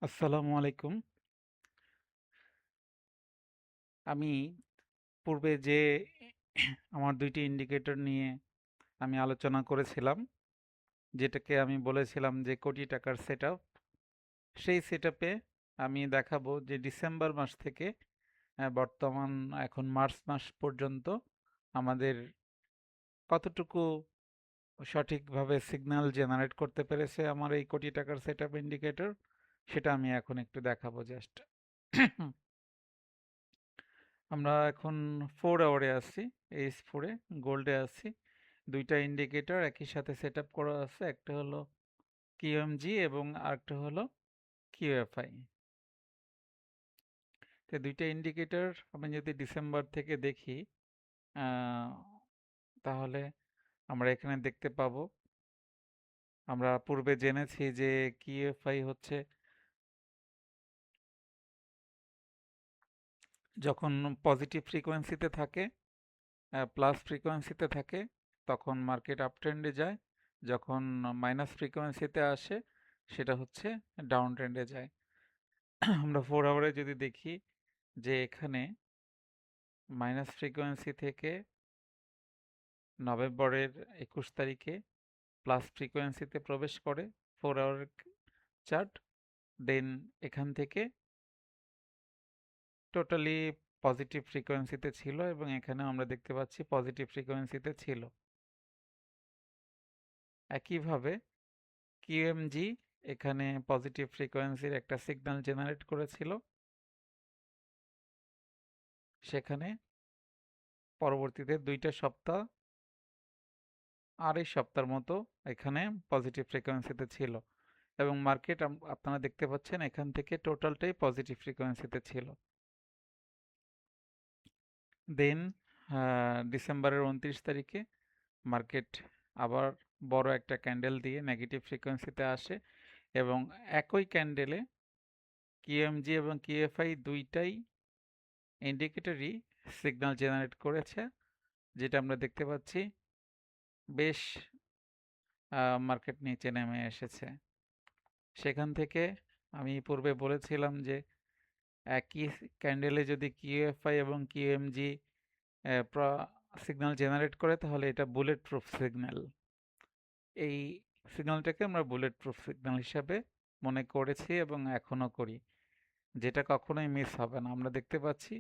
আসসালামু আলাইকুম। আমি পূর্বে যে আমার ২ টি ইন্ডিকেটর নিয়ে আমি আলোচনা করেছিলাম, যেটাকে আমি বলেছিলাম যে কোটি টাকার সেটআপ। সেই সেটআপে আমি দেখাবো যে ডিসেম্বর মাস থেকে বর্তমান এখন মার্চ মাস পর্যন্ত আমাদের কতটুকু সঠিকভাবে সিগন্যাল জেনারেট করতে পেরেছে আমার এই কোটি টাকার সেটআপ ইন্ডিকেটর, সেটা আমি এখন একটু দেখাবো জাস্ট। আমরা এখন 4 আওয়ারে আছি, এইচ4 এ, গোল্ডে আছি। ২ টা ইন্ডিকেটর একই সাথে সেটআপ করা আছে। একটা হলো কিউএমজি এবং আরেকটা হলো কিউএফআই। তো ২ টা ইন্ডিকেটর আমি যদি ডিসেম্বর থেকে দেখি, আ তাহলে আমরা এখানে দেখতে পাবো, আমরা পূর্বে জেনেছি যে কিউএফআই হচ্ছে যখন পজিটিভ ফ্রিকোয়েন্সিতে থাকে, প্লাস ফ্রিকোয়েন্সিতে থাকে, তখন মার্কেট আপ ট্রেন্ডে যায়। যখন মাইনাস ফ্রিকোয়েন্সিতে আসে, সেটা হচ্ছে ডাউন ট্রেন্ডে যায়। আমরা 4 আওয়ারে যদি দেখি যে এখানে মাইনাস ফ্রিকোয়েন্সি থেকে নভেম্বরের ২১ তারিখে প্লাস ফ্রিকোয়েন্সিতে প্রবেশ করে 4 আওয়ার চার্ট। দেন এখান থেকে টোটালি পজিটিভ ফ্রিকোয়েন্সিতে ছিল এবং এখানেও আমরা দেখতে পাচ্ছি পজিটিভ ফ্রিকোয়েন্সিতে ছিল। একইভাবে কিউএমজি এখানে পজিটিভ ফ্রিকোয়েন্সির একটা সিগন্যাল জেনারেট করেছিল, সেখানে পরবর্তীতে ২টা সপ্তাহ, আড়াই সপ্তাহের মতো এখানে পজিটিভ ফ্রিকোয়েন্সিতে ছিল এবং মার্কেট আপনারা দেখতে পাচ্ছেন এখান থেকে টোটালটাই পজিটিভ ফ্রিকোয়েন্সিতে ছিল। দেন ডিসেম্বরের ২৯ তারিখে মার্কেট আবার বড় একটা ক্যান্ডেল দিয়ে নেগেটিভ ফ্রিকোয়েন্সিতে আসে এবং একই ক্যান্ডেলে কিউএমজি এবং কিউএফআই দুইটাই ইন্ডিকেটরই সিগন্যাল জেনারেট করেছে, যেটা আমরা দেখতে পাচ্ছি বেশ মার্কেট নিচে নেমে এসেছে। সেখান থেকে আমি পূর্বে বলেছিলাম যে একই ক্যান্ডেলে যদি কিউএফআই এবং কিউএমজি সিগন্যাল জেনারেট করে তাহলে এটা বুলেট প্রুফ সিগন্যাল। এই সিগন্যালটাকে আমরা বুলেট প্রুফ সিগন্যাল হিসাবে মনে করেছি এবং এখনও করি, যেটা কখনোই মিস হবে না। আমরা দেখতে পাচ্ছি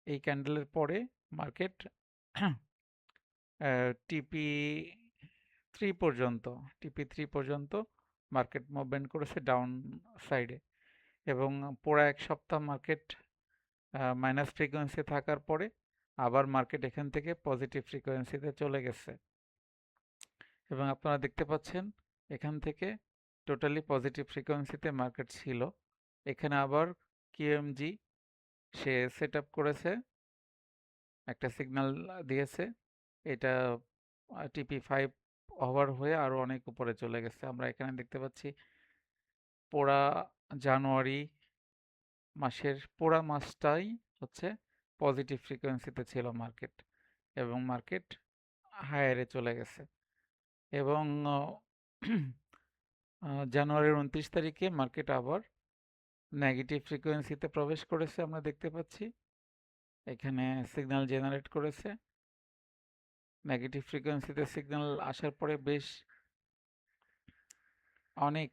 এই ক্যান্ডেলের পরে মার্কেট টিপি 3 পর্যন্ত টিপি 3 পর্যন্ত মার্কেট মুভমেন্ট করেছে ডাউন সাইডে এবং পুরো এক সপ্তাহ মার্কেট মাইনাস ফ্রিকোয়েন্সি থাকার পরে আবার মার্কেট এখান থেকে পজিটিভ ফ্রিকোয়েন্সিতে চলে গেছে এবং আপনারা দেখতে পাচ্ছেন এখান থেকে টোটালি পজিটিভ ফ্রিকোয়েন্সিতে মার্কেট ছিল। এখানে আবার কিউএমজি সে সেট আপ করেছে, একটা সিগন্যাল দিয়েছে, এটা টিপি 5 ওভার হয়ে আরো অনেক উপরে চলে গেছে। আমরা এখানে দেখতে পাচ্ছি পুরা জানুয়ারি মাসের পুরা মাসটাই হচ্ছে পজিটিভ ফ্রিকোয়েন্সিতে ছিল মার্কেট এবং মার্কেট হায়ারে চলে গেছে এবং জানুয়ারির ২৯ তারিখে মার্কেট আবার নেগেটিভ ফ্রিকোয়েন্সিতে প্রবেশ করেছে, আমরা দেখতে পাচ্ছি এখানে সিগন্যাল জেনারেট করেছে। নেগেটিভ ফ্রিকোয়েন্সিতে সিগন্যাল আসার পরে বেশ অনেক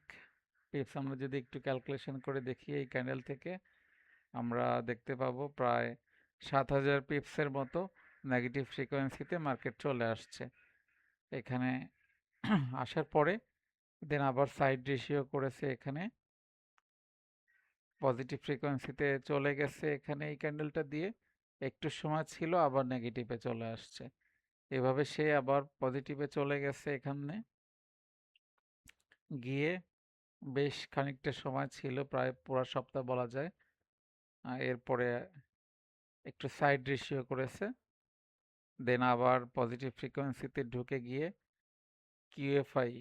পিপস, আমরা যদি একটু ক্যালকুলেশন করে দেখি এই ক্যান্ডেল থেকে আমরা দেখতে পাবো প্রায় ৭,০০০ পিপসের মতো নেগেটিভ ফ্রিকোয়েন্সিতে মার্কেট চলে আসছে। এখানে আসার পরে দেন আবার সাইড রেশিও করেছে, এখানে পজিটিভ ফ্রিকোয়েন্সিতে চলে গেছে, এখানে এই ক্যান্ডেলটা দিয়ে একটু সময় ছিল আবার নেগেটিভে চলে আসছে। এভাবে সে আবার পজিটিভে চলে গেছে, এখানে গিয়ে বেশ খানিকটা সময় ছিল, প্রায় পুরো সপ্তাহ বলা যায়। এরপরে একটু সাইড রেশিও করেছে, দেন আবার পজিটিভ ফ্রিকোয়েন্সিতে ঢুকে গিয়ে কিউএফআই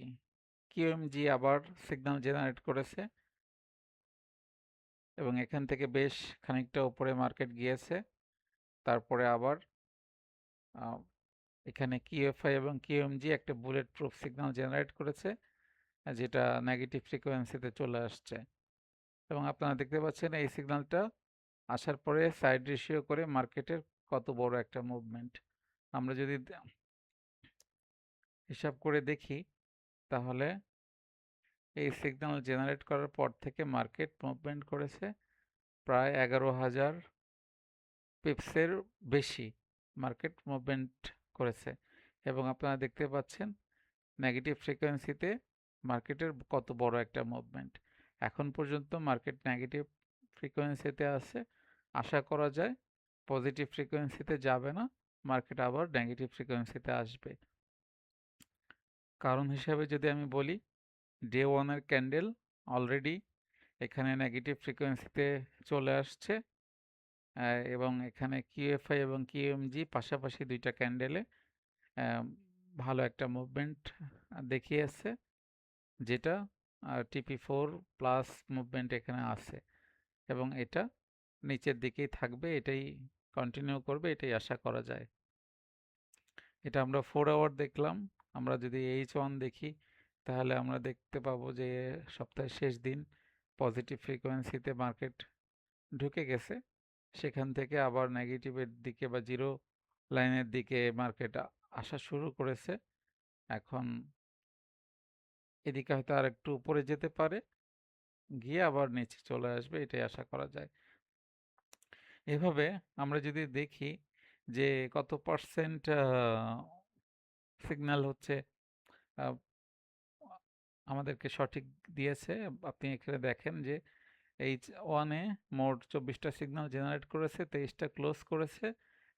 কিউএমজি আবার সিগন্যাল জেনারেট করেছে এবং এখান থেকে বেশ খানিকটা উপরে মার্কেট গিয়েছে। তারপরে আবার এখানে কিউএফআই এবং কিউএমজি একটা বুলেট প্রুফ সিগন্যাল জেনারেট করেছে, যেটা নেগেটিভ ফ্রিকোয়েন্সিতে চলে আসছে। এবং আপনারা দেখতে পাচ্ছেন এই সিগন্যালটা আসার পরে সাইড রেশিও করে মার্কেটের কত বড় একটা মুভমেন্ট। আমরা যদি হিসাব করে দেখি তাহলে এই সিগন্যাল জেনারেট করার পর থেকে মার্কেট মুভমেন্ট করেছে প্রায় 11,000 পিপসের বেশি মার্কেট মুভমেন্ট করেছে। এবং আপনারা দেখতে পাচ্ছেন নেগেটিভ ফ্রিকোয়েন্সিতে মার্কেটের কত বড় একটা মুভমেন্ট। এখন পর্যন্ত মার্কেট নেগেটিভ ফ্রিকোয়েন্সিতে আছে, আশা করা যায় পজিটিভ ফ্রিকোয়েন্সিতে যাবে না, মার্কেট আবার নেগেটিভ ফ্রিকোয়েন্সিতে আসবে। কারণ হিসাবে যদি আমি বলি, ডে ওয়ানের ক্যান্ডেল অলরেডি এখানে নেগেটিভ ফ্রিকোয়েন্সিতে চলে আসছে এবং এখানে কিউএফআই এবং কিউএমজি পাশাপাশি দুইটা ক্যান্ডেলে ভালো একটা মুভমেন্ট দেখিয়েছে, যেটা TP4 প্লাস মুভমেন্ট এখানে আছে এবং এটা নিচের দিকেই থাকবে, এটাই কন্টিনিউ করবে, এটাই আশা করা যায়। এটা আমরা 4 আওয়ার দেখলাম। আমরা যদি H1 দেখি তাহলে আমরা দেখতে পাবো যে সপ্তাহের শেষ দিন পজিটিভ ফ্রিকোয়েন্সিতে মার্কেট ঢুকে গেছে, সেখান থেকে আবার নেগেটিভের দিকে বা জিরো লাইনের দিকে মার্কেট আসা শুরু করেছে। এখন এদিকে হয়তো আর একটু উপরে যেতে পারে, গিয়ে আবার নিচে চলে আসবে, এটাই আশা করা যায়। এভাবে আমরা যদি দেখি যে কত পার্সেন্ট সিগন্যাল হচ্ছে আমাদেরকে সঠিক দিয়েছে, আপনি এখানে দেখেন যে H1-এ মোট 24টা সিগন্যাল জেনারেট করেছে, 23টা ক্লোজ করেছে,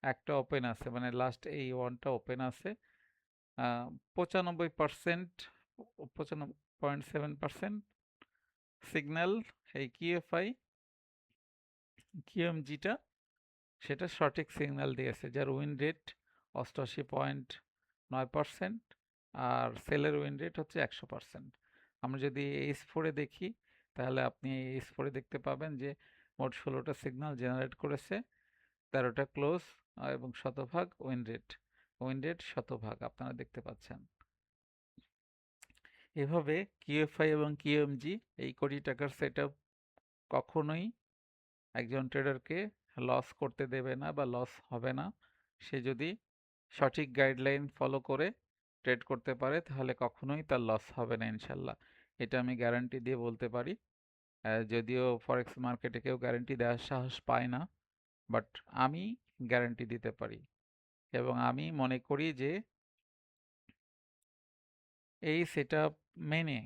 একটা ওপেন আছে, মানে লাস্ট এই ওয়ানটা ওপেন আছে। 95% 95.7% সিগন্যাল এই কিউএফআই কিউএমজিটা সেটা সঠিক সিগন্যাল দিয়েছে, যার উইন রেট 88.9% আর সেলের উইন রেট হচ্ছে 100%। আমরা যদি H4-এ দেখি তাহলে আপনি H4-এ দেখতে পাবেন যে মোট 16টা সিগন্যাল জেনারেট করেছে, 13টা ক্লোজ এবং শতভাগ উইন রেট শতভাগ আপনারা দেখতে পাচ্ছেন। এভাবে কিউএফআই এবং কিউএমজি এই কোটি টাকার সেটআপ কখনোই একজন ট্রেডারকে লস করতে দেবে না বা লস হবে না। সে যদি সঠিক গাইডলাইন ফলো করে ট্রেড করতে পারে তাহলে কখনোই তার লস হবে না ইনশাল্লাহ। এটা আমি গ্যারান্টি দিয়ে বলতে পারি। যদিও ফরেক্স মার্কেটে কেউ গ্যারান্টি দেওয়ার সাহস পায় না, বাট আমি গ্যারান্টি দিতে পারি এবং আমি মনে করি যে এই সেটআপ মেনে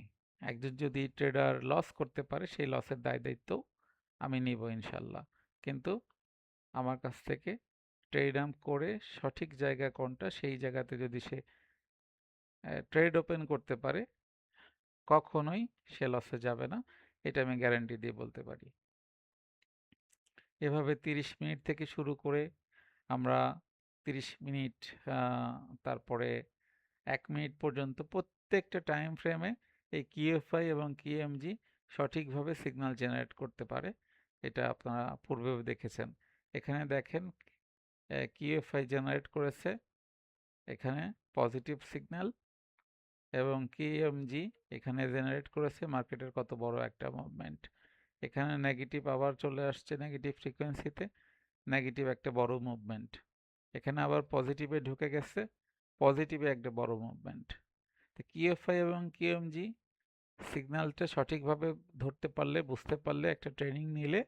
একজন যদি ট্রেডার লস করতে পারে সেই লসের দায় দায়িত্ব আমি নিব ইনশাল্লাহ। কিন্তু আমার কাছ থেকে ট্রেড করে সঠিক জায়গা কোনটা সেই জায়গাতে যদি সে ট্রেড ওপেন করতে পারে কখনোই সে লসে যাবে না, এটা আমি গ্যারান্টি দিয়ে বলতে পারি। এভাবে 30 মিনিট থেকে শুরু করে আমরা 30 মিনিট তারপরে 1 মিনিট পর্যন্ত প্রত্যেকটা টাইম ফ্রেমে এই কিউএফআই এবং কিউএমজি সঠিকভাবে সিগন্যাল জেনারেট করতে পারে, এটা আপনারা পূর্বেও দেখেছেন। এখানে দেখেন কিউএফআই জেনারেট করেছে এখানে পজিটিভ সিগন্যাল এবং কিউএমজি এখানে জেনারেট করেছে মার্কেটের কত বড় একটা মুভমেন্ট। এখানে নেগেটিভ আবার চলে আসছে নেগেটিভ ফ্রিকোয়েন্সিতে, নেগেটিভ একটা বড় মুভমেন্ট। এখানে আবার পজিটিভে ঢুকে গেছে, পজিটিভে একটা বড় মুভমেন্ট। তো কিউএফআই এবং কিউএমজি সিগন্যালটা সঠিকভাবে ধরতে পারলে, বুঝতে পারলে, একটা ট্রেনিং নিলে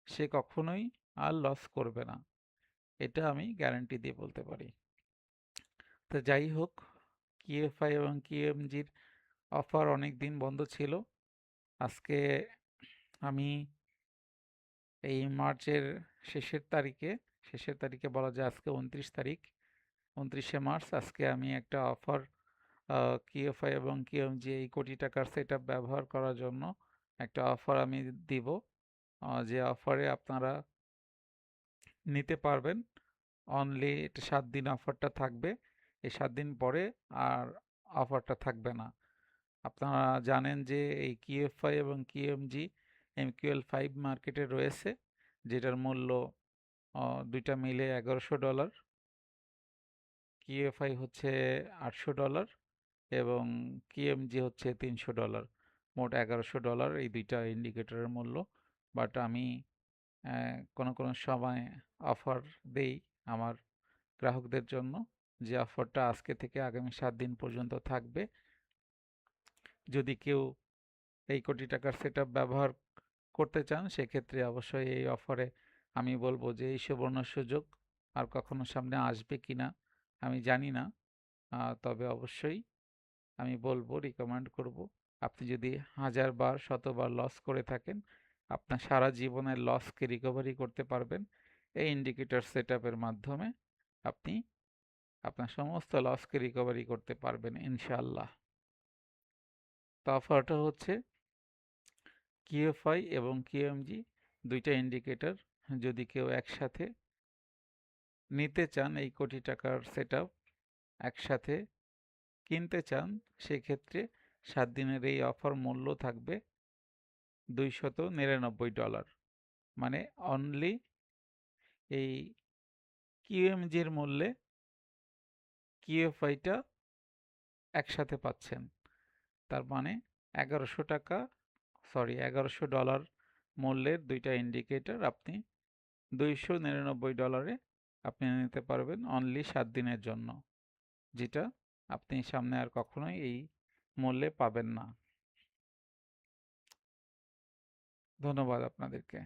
সে কখনোই আর লস করবে না, এটা আমি গ্যারান্টি দিয়ে বলতে পারি। তো যাই হোক, কিউএফআই এবং কিউএমজির অফার অনেক দিন বন্ধ ছিল। আজকে আমি এই মার্চের শেষের তারিখে বলা যায় আজকে 29 তারিখ, 29শে মার্চ, আজকে আমি একটা অফার কিউএফআই এবং কিউএমজি এই কোটি টাকার সেটআপ ব্যবহার করার জন্য একটা অফার আমি দিব, যে অফারে আপনারা নিতে পারবেন। অনলি এটা 7 দিন অফারটা থাকবে, এই 7 দিন পরে আর অফারটা থাকবে না। আপনারা জানেন যে এই কিউএফআই এবং কিউএমজি MQL5 মার্কেটে রয়েছে, যেটার মূল্য দুইটা মিলে $1100, কিউএফআই হচ্ছে $800 এবং কিউএমজি হচ্ছে $300। মোট $1100 এই দুইটা ইন্ডিকেটরের মূল্য। বাট আমি কোনো কোনো সময় অফার দেই আমার গ্রাহকদের জন্য, যে অফারটা আজকে থেকে আগামী 7 দিন পর্যন্ত থাকবে। যদি কেউ এই কোটি টাকার সেটআপ ব্যবহার করতে চান সেক্ষেত্রে অবশ্যই এই অফারে আমি বলবো যে এই সুবর্ণ সুযোগ আর কখনো সামনে আসবে কিনা আমি জানি না, তবে অবশ্যই আমি বলবো, রিকমেন্ড করব, আপনি যদি 1000 বার 100 বার লস করে থাকেন আপনার সারা জীবনের লসকে রিকভারি করতে পারবেন এই ইন্ডিকেটর সেটআপের মাধ্যমে। আপনি আপনার সমস্ত লসকে রিকভারি করতে পারবেন ইনশাআল্লাহ। তো অফারটা হচ্ছে কিউএফআই এবং কিউএমজি দুইটা ইন্ডিকেটর যদি কেউ একসাথে নিতে চান, এই কোটি টাকার সেটআপ একসাথে কিনতে চান, সেক্ষেত্রে 7 দিনের এই অফার মূল্য থাকবে $299। মানে অনলি এই কিউএমজির মূল্যে কিউএফআইটা একসাথে পাচ্ছেন। তার মানে 1100 টাকা, সরি $1100 মূল্যের দুইটা ইন্ডিকেটর আপনি $299 আপনি নিতে পারবেন অনলি 7 দিনের জন্য, যেটা আপনি সামনে আর কখনোই এই মূল্যে পাবেন না। ধন্যবাদ আপনাদেরকে।